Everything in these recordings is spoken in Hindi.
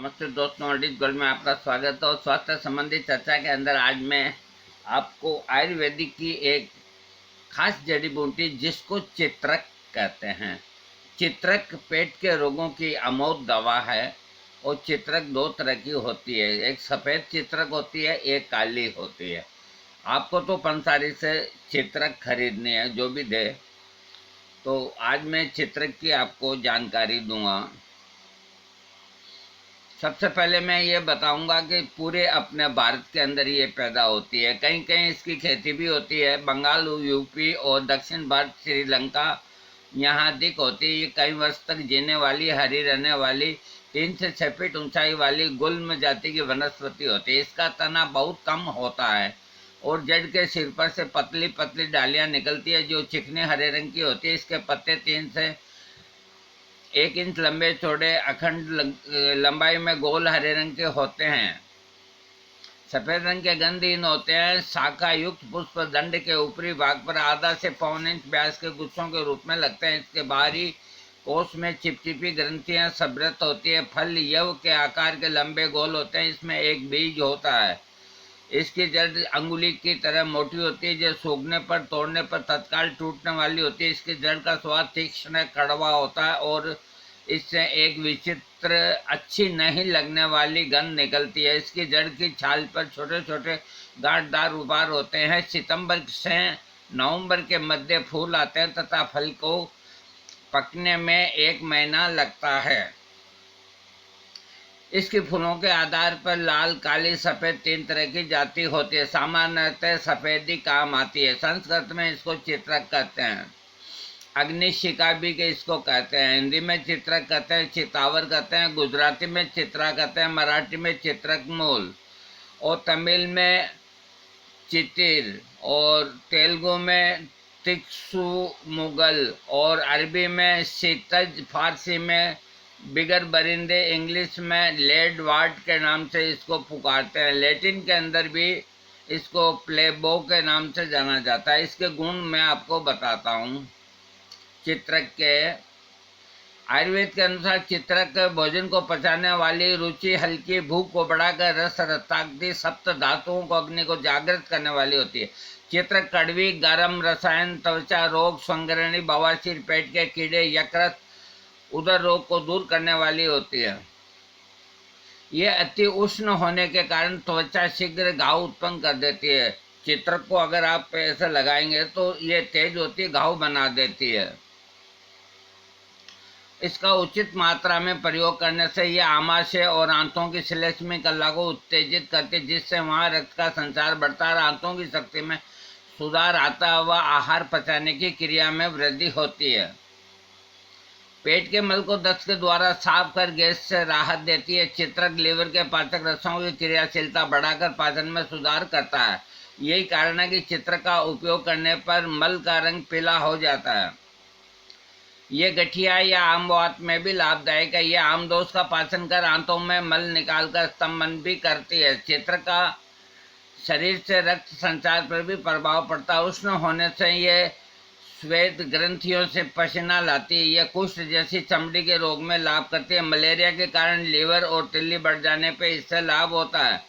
नमस्ते दोस्तों, अर्डित गोल्ड में आपका स्वागत है। और स्वास्थ्य संबंधी चर्चा के अंदर आज मैं आपको आयुर्वेदिक की एक खास जड़ी बूटी जिसको चित्रक कहते हैं। चित्रक पेट के रोगों की अमोघ दवा है। और चित्रक दो तरह की होती है, एक सफ़ेद चित्रक होती है, एक काली होती है। आपको तो पंसारी से चित्रक खरीदनी है, जो भी दे। तो आज मैं चित्रक की आपको जानकारी दूंगा। सबसे पहले मैं ये बताऊंगा कि पूरे अपने भारत के अंदर ये पैदा होती है, कहीं कहीं इसकी खेती भी होती है। बंगाल, यूपी और दक्षिण भारत, श्रीलंका यहाँ अधिक होती है। ये कई वर्ष तक जीने वाली, हरी रहने वाली, 3 से 6 फीट ऊंचाई वाली गुल्म जाति की वनस्पति होती है। इसका तना बहुत कम होता है और जड़ के सिर पर से पतली पतली डालियां निकलती है जो चिकने हरे रंग की होती है। इसके पत्ते 3 से 1 इंच लंबे, चौड़े, अखंड लंबाई में गोल हरे रंग के होते हैं। सफेद रंग के गंधहीन होते हैं। शाखा युक्त पुष्प दंड के ऊपरी भाग पर आधा से पौन इंच व्यास के गुच्छों के रूप में लगते हैं। इसके बाहरी कोष में चिपचिपी ग्रंथियां संवृत होती है। फल यव के आकार के लंबे गोल होते हैं। इसमें एक बीज होता है। इसकी जड़ अंगुली की तरह मोटी होती है जो सूखने पर, तोड़ने पर तत्काल टूटने वाली होती है। इसकी जड़ का स्वाद तीक्ष्ण कड़वा होता है और इससे एक विचित्र, अच्छी नहीं लगने वाली गंध निकलती है। इसकी जड़ की छाल पर छोटे छोटे गांठदार उभार होते हैं। सितंबर से नवंबर के मध्य फूल आते हैं तथा फल को पकने में 1 महीना लगता है। इसके फूलों के आधार पर लाल, काली, सफ़ेद 3 तरह की जाति होती है। सामान्यतः सफ़ेदी काम आती है। संस्कृत में इसको चित्रक कहते हैं। अग्निशिखा भी के इसको कहते हैं। हिंदी में चित्रक कहते हैं, चितावर कहते हैं, गुजराती में चित्रा कहते हैं, मराठी में चित्रक मूल, और तमिल में चितिर, और तेलुगु में तिक्सु मुगल, और अरबी में सीतज, फारसी में बिगर बरिंदे, इंग्लिश में लेड वार्ड के नाम से इसको पुकारते हैं। लैटिन के अंदर भी इसको प्लेबो के नाम से जाना जाता है। इसके गुण मैं आपको बताता हूँ। चित्रक के आयुर्वेद के अनुसार चित्रक भोजन को पचाने वाली, रुचि, हल्की, भूख को बढ़ाकर रस, रक्ताग्नि, सप्त धातुओं को, अग्नि को जागृत करने वाली होती है। चित्रक कड़वी, गर्म रसायन, त्वचा रोग, संग्रहणी, बवासीर, पेट के कीड़े, यकृत, उदर रोग को दूर करने वाली होती है। ये अति उष्ण होने के कारण त्वचा शीघ्र घाव उत्पन्न कर देती है। चित्रक को अगर आप ऐसे लगाएंगे तो ये तेज होती है, घाव बना देती है। इसका उचित मात्रा में प्रयोग करने से यह आमाशय और आंतों की श्लेष्मी कला को उत्तेजित करती है, जिससे वहां रक्त का संचार बढ़ता है, आंतों की शक्ति में सुधार आता है व आहार पचाने की क्रिया में वृद्धि होती है। पेट के मल को दस्त के द्वारा साफ कर गैस से राहत देती है। चित्रक लीवर के पाचक रसों की क्रियाशीलता बढ़ाकर पाचन में सुधार करता है। यही कारण है कि चित्रक का उपयोग करने पर मल का रंग पीला हो जाता है। ये गठिया या आमवात में भी लाभदायक है। यह आमदोष का पाचन कर आंतों में मल निकालकर स्तंभन भी करती है। चित्रक का शरीर से रक्त संचार पर भी प्रभाव पड़ता है। उष्ण होने से ये श्वेत ग्रंथियों से पसीना लाती है। यह कुष्ठ जैसी चमड़ी के रोग में लाभ करती है। मलेरिया के कारण लीवर और तिल्ली बढ़ जाने पर इससे लाभ होता है।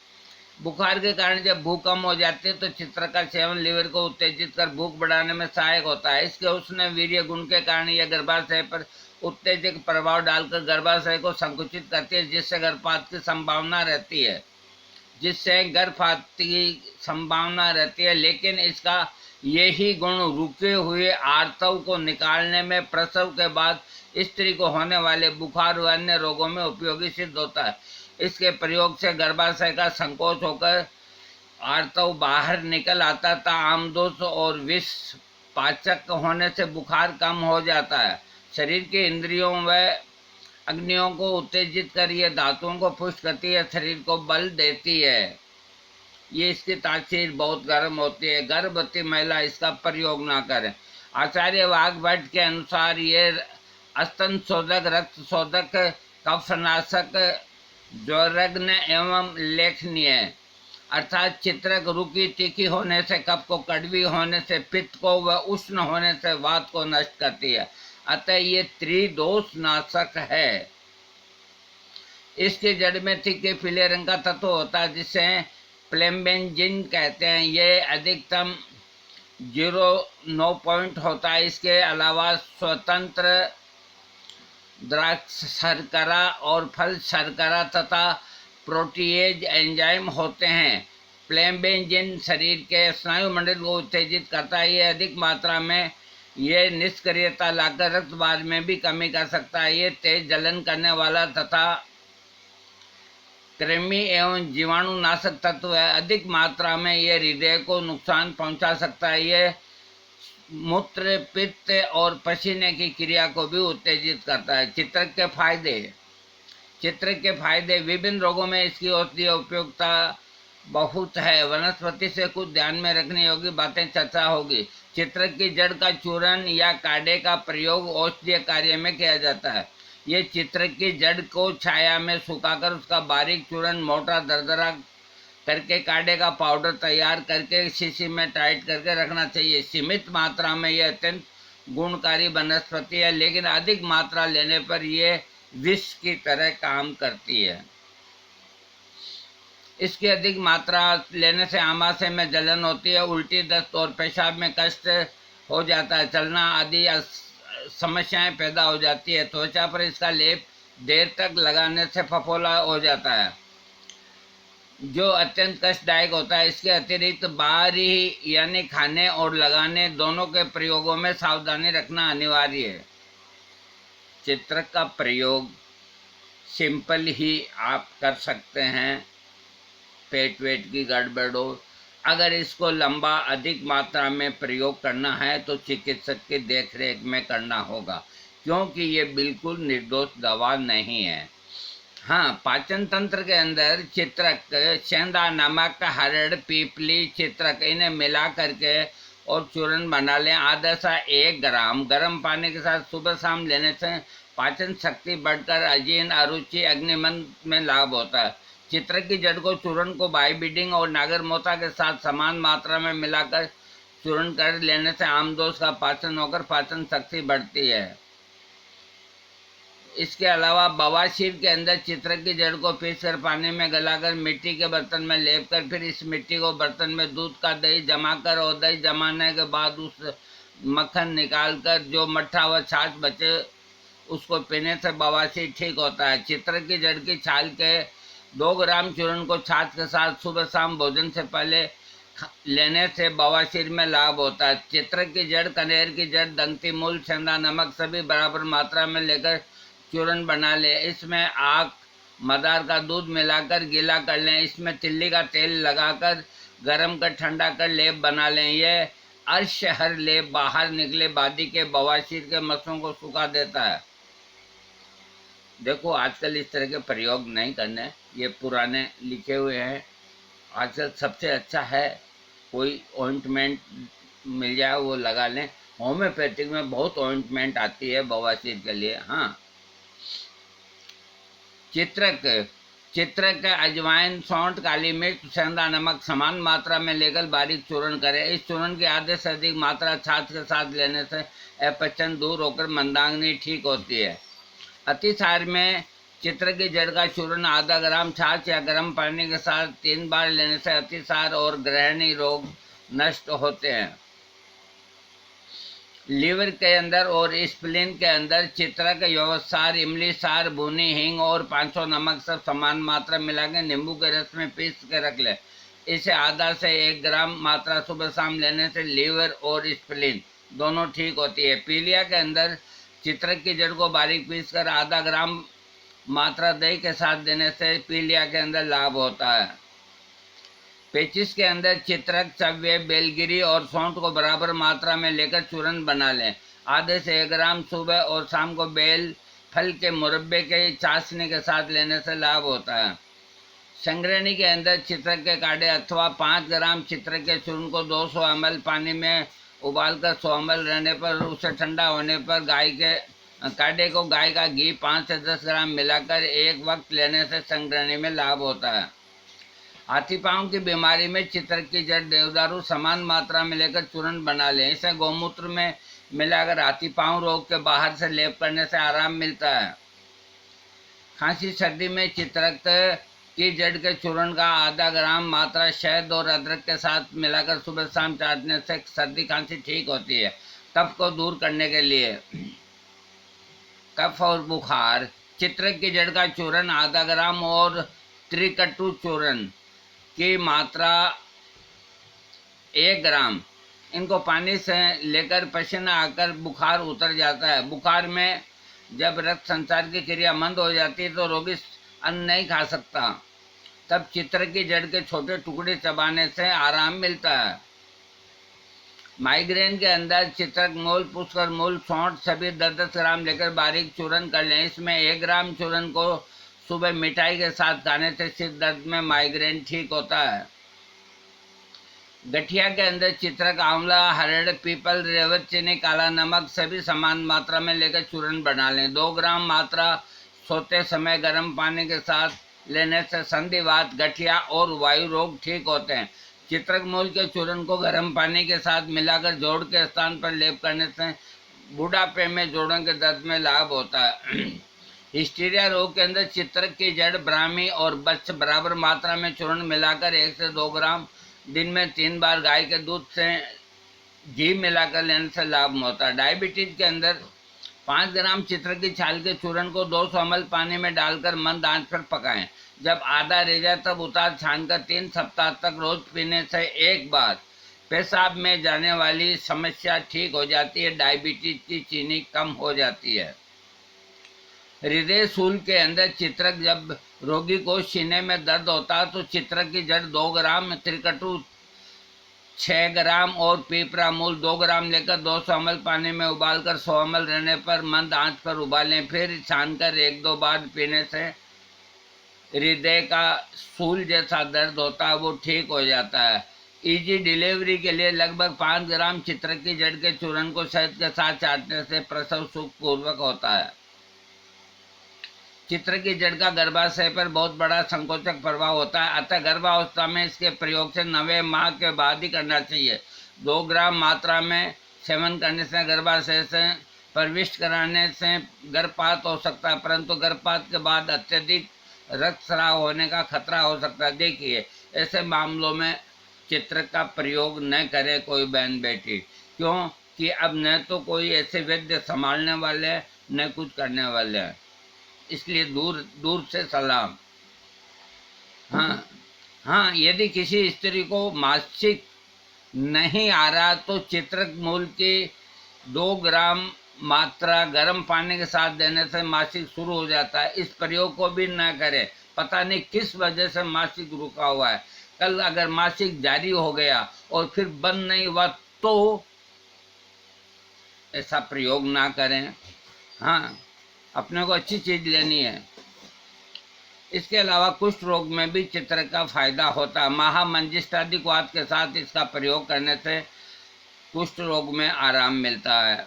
बुखार के कारण जब भूख कम हो जाती है तो चित्रक का सेवन लीवर को उत्तेजित कर भूख बढ़ाने में सहायक होता है। इसके उष्ण वीर्य गुण के कारण यह गर्भाशय पर उत्तेजक प्रभाव डालकर गर्भाशय को संकुचित करती है, जिससे गर्भपात की संभावना रहती है। लेकिन इसका यही गुण रुके हुए आर्तव को निकालने में, प्रसव के बाद स्त्री को होने वाले बुखार व अन्य रोगों में उपयोगी सिद्ध होता है। इसके प्रयोग से गर्भाशय का संकोच होकर आर्तव बाहर निकल आता था। आमदोष और विष पाचक होने से बुखार कम हो जाता है। शरीर के इंद्रियों व अग्नियों को उत्तेजित कर यह धातुओं को पुष्ट करती है, शरीर को बल देती है। ये इसकी तासीर बहुत गर्म होती है। गर्भवती महिला इसका प्रयोग ना करें। आचार्य वाघभट्ट के अनुसार ये स्तन शोधक, रक्त शोधक, कफनाशक, ज्वरग्न एवं लेखनीय है। अर्थात चित्रक रुकी तीखी होने से कफ को, कड़वी होने से पित्त को व उष्ण होने से वात को नष्ट करती है। अतः ये त्रिदोष नाशक है। इसकी जड़ में तीखे पीले रंग का तत्व होता है जिसे प्लेम्बेंजिन कहते हैं। ये अधिकतम 0.9 पॉइंट होता है। इसके अलावा स्वतंत्र द्राक्ष शर्करा और फल शर्करा तथा प्रोटीएज एंजाइम होते हैं। प्लेम्बेंजिन शरीर के स्नायुमंडल को उत्तेजित करता है। ये अधिक मात्रा में ये निष्क्रियता लाकर रक्तवाद में भी कमी कर सकता है। ये तेज जलन करने वाला तथा कृमि एवं जीवाणुनाशक तत्व है। अधिक मात्रा में ये हृदय को नुकसान पहुंचा सकता है। ये मूत्र, पित्त और पसीने की क्रिया को भी उत्तेजित करता है। चित्रक के फायदे। चित्रक के फायदे, विभिन्न रोगों में इसकी औषधीय उपयोगिता बहुत है। वनस्पति से कुछ ध्यान में रखने योग्य बातें चर्चा होगी। चित्रक की जड़ का चूर्ण या काढ़े का प्रयोग औषधीय कार्य में किया जाता है। ये चित्रक की जड़ को छाया में सुखाकर उसका बारीक चूर्ण मोटा दरदरा करके काढ़े का पाउडर तैयार करके शीशी में टाइट करके रखना चाहिए। सीमित मात्रा में यह अत्यंत गुणकारी वनस्पति है, लेकिन अधिक मात्रा लेने पर यह विष की तरह काम करती है। इसकी अधिक मात्रा लेने से आमाशय में जलन होती है, उल्टी, दस्त और पेशाब में कष्ट हो जाता है, चलना आदि समस्याएं पैदा हो जाती है। त्वचा पर इसका लेप देर तक लगाने से फफोला हो जाता है जो अत्यंत कष्टदायक होता है। इसके अतिरिक्त बाहरी यानी खाने और लगाने दोनों के प्रयोगों में सावधानी रखना अनिवार्य है। चित्रक का प्रयोग सिंपल ही आप कर सकते हैं। पेट वेट की गड़बड़ हो, अगर इसको लंबा अधिक मात्रा में प्रयोग करना है तो चिकित्सक की देखरेख में करना होगा, क्योंकि ये बिल्कुल निर्दोष दवा नहीं है। हाँ, पाचन तंत्र के अंदर चित्रक, सेंधा, नमक, हरड़, पीपली, चित्रक इन्हें मिला करके और चूर्ण बना लें। आधा सा 1 ग्राम गर्म पानी के साथ सुबह शाम लेने से पाचन शक्ति बढ़कर अजीर्ण, अरुचि, अग्निमंद में लाभ होता है। चित्रक की जड़ को चूर्ण को बाईबीडिंग और नागरमोथा के साथ समान मात्रा में मिलाकर चूर्ण कर लेने से आमदोष का पाचन होकर पाचन शक्ति बढ़ती है। इसके अलावा बवासीर के अंदर चित्रक की जड़ को पीसकर पानी में गलाकर मिट्टी के बर्तन में लेप कर फिर इस मिट्टी को बर्तन में दूध का दही जमाकर और दही जमाने के बाद उस मक्खन निकालकर जो मट्ठा व छाछ बचे उसको पीने से बवासीर ठीक होता है। चित्रक की जड़ की छाल के 2 ग्राम चूर्ण को छाछ के साथ सुबह शाम भोजन से पहले लेने से बवासीर में लाभ होता है। चित्रक की जड़, कनेर की जड़, दंती मूल, सेंधा नमक सभी बराबर मात्रा में लेकर चूर्ण बना लें। इसमें आक, मदार का दूध मिलाकर गीला कर लें। इसमें तिल्ली का तेल लगाकर गर्म कर ठंडा कर लेप बना लें। यह अर्शहर लेप बाहर निकले बादी के बवासीर के मसों को सुखा देता है। देखो, आजकल इस तरह के प्रयोग नहीं करने, ये पुराने लिखे हुए हैं। आजकल सबसे अच्छा है कोई ऑइंटमेंट मिल जाए वो लगा लें। होम्योपैथिक में बहुत ऑइंटमेंट आती है बवासीर के लिए। हाँ, चित्रक, अजवाइन, सौंठ, काली मिर्च, सेंधा नमक समान मात्रा में लेकर बारीक चूर्ण करें। इस चूर्ण की आधे से अधिक मात्रा छाछ के साथ लेने से अपचन दूर होकर मंदाग्नि ठीक होती है। अतिसार में चित्रक की जड़ का चूर्ण आधा ग्राम छाछ या गर्म पानी के साथ 3 बार लेने से अतिसार और ग्रहणी रोग नष्ट होते हैं। लीवर के अंदर और स्प्लीन के अंदर चित्रक, यौवसार, इमली सार, भुनी हींग और 500 नमक सब समान मात्रा मिला के नींबू के रस में पीस के रख ले। इसे आधा से 1 ग्राम मात्रा सुबह शाम लेने से लीवर और स्प्लीन दोनों ठीक होती है। पीलिया के अंदर चित्रक की जड़ को बारीक पीसकर आधा ग्राम मात्रा दही के साथ देने से पीलिया के अंदर लाभ होता है। पेचिस के अंदर चित्रक, चव्य, बेलगिरी और सौंठ को बराबर मात्रा में लेकर चूर्ण बना लें। आधे से 1 ग्राम सुबह और शाम को बेल फल के मुरब्बे के चाशनी के साथ लेने से लाभ होता है। संग्रहणी के अंदर चित्रक के काढ़े अथवा 5 ग्राम चित्रक के चूर्ण को 200 ml पानी में उबालकर 100 ml रहने पर उसे ठंडा होने पर काढ़े को गाय का घी 5 से 10 ग्राम मिलाकर एक वक्त लेने से संग्रहणी में लाभ होता है। हाथी पांव की बीमारी में चित्रक की जड़, देवदारू समान मात्रा में लेकर चूर्ण बना लें। इसे गौमूत्र में मिलाकर हाथी पांव रोग के बाहर से लेप करने से आराम मिलता है। खांसी सर्दी में चित्रक की जड़ के चूर्ण का आधा ग्राम मात्रा शहद और अदरक के साथ मिलाकर सुबह शाम चाटने से सर्दी खांसी ठीक होती है। कफ को दूर करने के लिए कफ और बुखार, चित्रक की जड़ का चूर्ण आधा ग्राम और त्रिकटु चूर्ण की मात्रा 1 ग्राम, इनको पानी से लेकर पसीना आकर बुखार उतर जाता है। बुखार में जब रक्त संचार की क्रिया मंद हो जाती है तो रोगी अन्न नहीं खा सकता, तब चित्रक की जड़ के छोटे टुकड़े चबाने से आराम मिलता है। माइग्रेन के अंदर चित्रक मूल, पुष्कर मूल, सौंठ सभी 10-10 ग्राम लेकर बारीक चूर्ण कर लें। इसमें 1 ग्राम चूर्ण को सुबह मिठाई के साथ खाने से सिर दर्द में माइग्रेन ठीक होता है। गठिया के अंदर चित्रक, आंवला, हरड़, पीपल, रेवत, चीनी, काला नमक सभी समान मात्रा में लेकर चूर्ण बना लें। 2 ग्राम मात्रा सोते समय गर्म पानी के साथ लेने से संधिवात, गठिया और वायु रोग ठीक होते हैं। चित्रक मूल के चूर्ण को गर्म पानी के साथ मिलाकर जोड़ के स्थान पर लेप करने से बुढ़ापे में जोड़ों के दर्द में लाभ होता है। हिस्टीरिया रोग के अंदर चित्रक की जड़, ब्राह्मी और बच्च बराबर मात्रा में चूर्ण मिलाकर 1 से 2 ग्राम दिन में 3 बार गाय के दूध से घी मिलाकर लेने से लाभ होता है। डायबिटीज के अंदर 5 ग्राम चित्रक की छाल के चूर्ण को 200 ml पानी में डालकर मंद आंच पर पकाएं। जब आधा रह जाए तब उतार छानकर 3 सप्ताह तक रोज पीने से एक बार पेशाब में जाने वाली समस्या ठीक हो जाती है। डायबिटीज की चीनी कम हो जाती है। हृदय शूल के अंदर चित्रक, जब रोगी को सीने में दर्द होता है तो चित्रक की जड़ 2 ग्राम, त्रिकटु 6 ग्राम और पीपरा मूल 2 ग्राम लेकर 200 ml पानी में उबालकर 100 ml रहने पर मंद आंच पर उबालें। फिर छानकर 1-2 बार पीने से हृदय का शूल जैसा दर्द होता है वो ठीक हो जाता है। इजी डिलीवरी के लिए लगभग 5 ग्राम चित्रक की जड़ के चूर्ण को शहद के साथ चाटने से प्रसव सुखपूर्वक होता है। चित्रक की जड़ का गर्भाशय पर बहुत बड़ा संकोचक प्रभाव होता है, अतः गर्भावस्था में इसके प्रयोग से 9वें माह के बाद ही करना चाहिए। 2 ग्राम मात्रा में सेवन करने से गर्भाशय से प्रविष्ट कराने से गर्भपात हो सकता है, परंतु गर्भपात के बाद अत्यधिक रक्तस्राव होने का खतरा हो सकता है। देखिए, ऐसे मामलों में चित्रक का प्रयोग न करें कोई बहन बेटी, क्योंकि अब न तो कोई ऐसे वैद्य संभालने वाले न कुछ करने वाले हैं, इसलिए दूर दूर से सलाम। हाँ, यदि किसी स्त्री को मासिक नहीं आ रहा तो चित्रक मूल की 2 ग्राम मात्रा गर्म पानी के साथ देने से मासिक शुरू हो जाता है। इस प्रयोग को भी न करें, पता नहीं किस वजह से मासिक रुका हुआ है। कल अगर मासिक जारी हो गया और फिर बंद नहीं हुआ तो ऐसा प्रयोग ना करें। हाँ, अपने को अच्छी चीज लेनी है। इसके अलावा कुष्ठ रोग में भी चित्रक का फायदा होता है। महामंजिष्ठादिक वात के साथ इसका प्रयोग करने से कुष्ठ रोग में आराम मिलता है।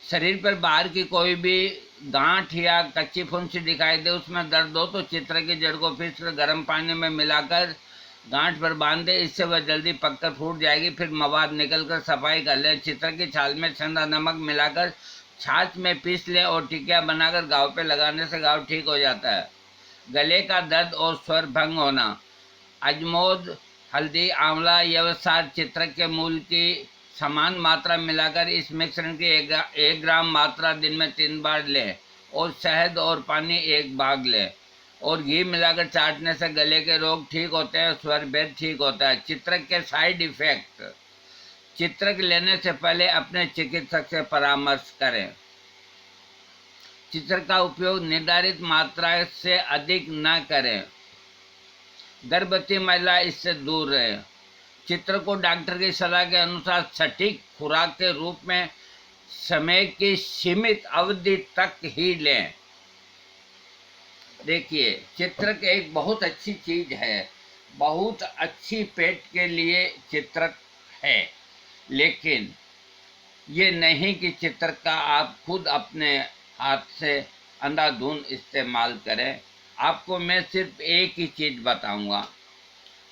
शरीर पर बाहर की कोई भी गांठ या कच्ची फुंसी दिखाई दे, उसमें दर्द हो तो चित्रक की जड़ को पीसकर गर्म पानी में मिलाकर गांठ पर बांध दे, इससे वह जल्दी पककर फूट जाएगी। फिर मवाद निकलकर सफाई कर ले। चित्रक की छाल में सेंधा नमक मिलाकर छाछ में पीस लें और टिकिया बनाकर घाव पे लगाने से घाव ठीक हो जाता है। गले का दर्द और स्वर भंग होना, अजमोद, हल्दी, आंवला, यवसार, चित्रक के मूल की समान मात्रा मिलाकर इस मिश्रण की 1 ग्राम मात्रा दिन में 3 बार लें और शहद और पानी 1 भाग लें और घी मिलाकर चाटने से गले के रोग ठीक होते हैं, स्वर भेद ठीक होता है। चित्रक के साइड इफेक्ट, चित्रक लेने से पहले अपने चिकित्सक से परामर्श करें। चित्रक का उपयोग निर्धारित मात्रा से अधिक न करें। गर्भवती महिला इससे दूर रहे। चित्रक को डॉक्टर की सलाह के अनुसार सटीक खुराक के रूप में समय की सीमित अवधि तक ही लें। देखिए, चित्रक एक बहुत अच्छी चीज है, बहुत अच्छी पेट के लिए चित्रक है, लेकिन ये नहीं कि चित्रक का आप खुद अपने हाथ से अंधाधुंध इस्तेमाल करें। आपको मैं सिर्फ एक ही चीज बताऊंगा,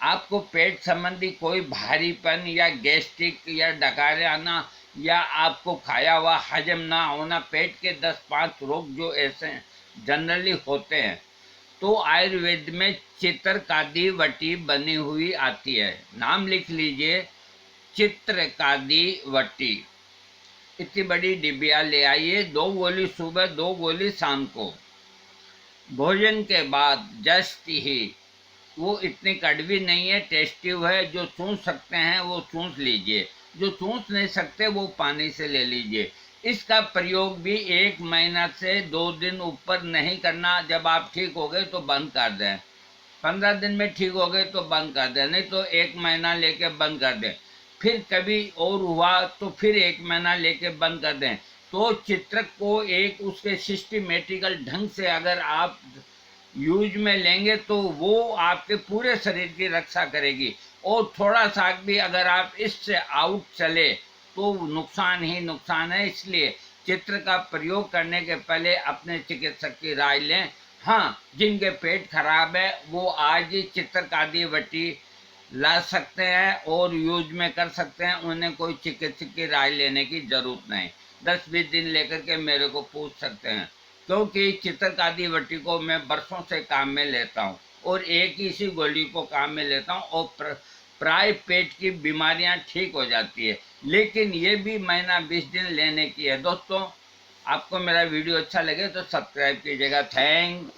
आपको पेट संबंधी कोई भारीपन या गैस्ट्रिक या डकारे आना या आपको खाया हुआ हजम ना होना, पेट के 10-5 रोग जो ऐसे हैं जनरली होते हैं। तो आयुर्वेद में चित्रकादी वटी बनी हुई आती है, नाम लिख लीजिए, चित्रकादी वटी। इतनी बड़ी डिबिया ले आइए, 2 गोली सुबह 2 गोली शाम को, भोजन के बाद जस्ट ही। वो इतनी कड़वी नहीं है, टेस्टी है, जो चूस सकते हैं वो चूस लीजिए, जो चूस नहीं सकते वो पानी से ले लीजिए। इसका प्रयोग भी 1 महीना से 2 दिन ऊपर नहीं करना। जब आप ठीक हो गए तो बंद कर दें, 15 दिन में ठीक हो गए तो बंद कर दें, नहीं तो 1 महीना लेके बंद कर दें। फिर कभी और हुआ तो फिर 1 महीना लेके बंद कर दें। तो चित्रक को एक उसके सिस्टमेटिकल ढंग से अगर आप यूज में लेंगे तो वो आपके पूरे शरीर की रक्षा करेगी। और थोड़ा सा भी अगर आप इससे आउट चले तो नुकसान ही नुकसान है। इसलिए चित्र का प्रयोग करने के पहले अपने चिकित्सक की राय लें। हाँ, जिनके पेट खराब है वो आज ही चित्रकादी वटी ला सकते हैं और यूज में कर सकते हैं, उन्हें कोई चिकित्सक की राय लेने की जरूरत नहीं। 10-20 दिन लेकर के मेरे को पूछ सकते हैं, क्योंकि चित्रकादी वटी को मैं बरसों से काम में लेता हूँ और एक ही सी गोली को काम में लेता हूँ और प्राय पेट की बीमारियां ठीक हो जाती है। लेकिन ये भी महीना 20 दिन लेने की है। दोस्तों, आपको मेरा वीडियो अच्छा लगे तो सब्सक्राइब कीजिएगा। थैंक्स।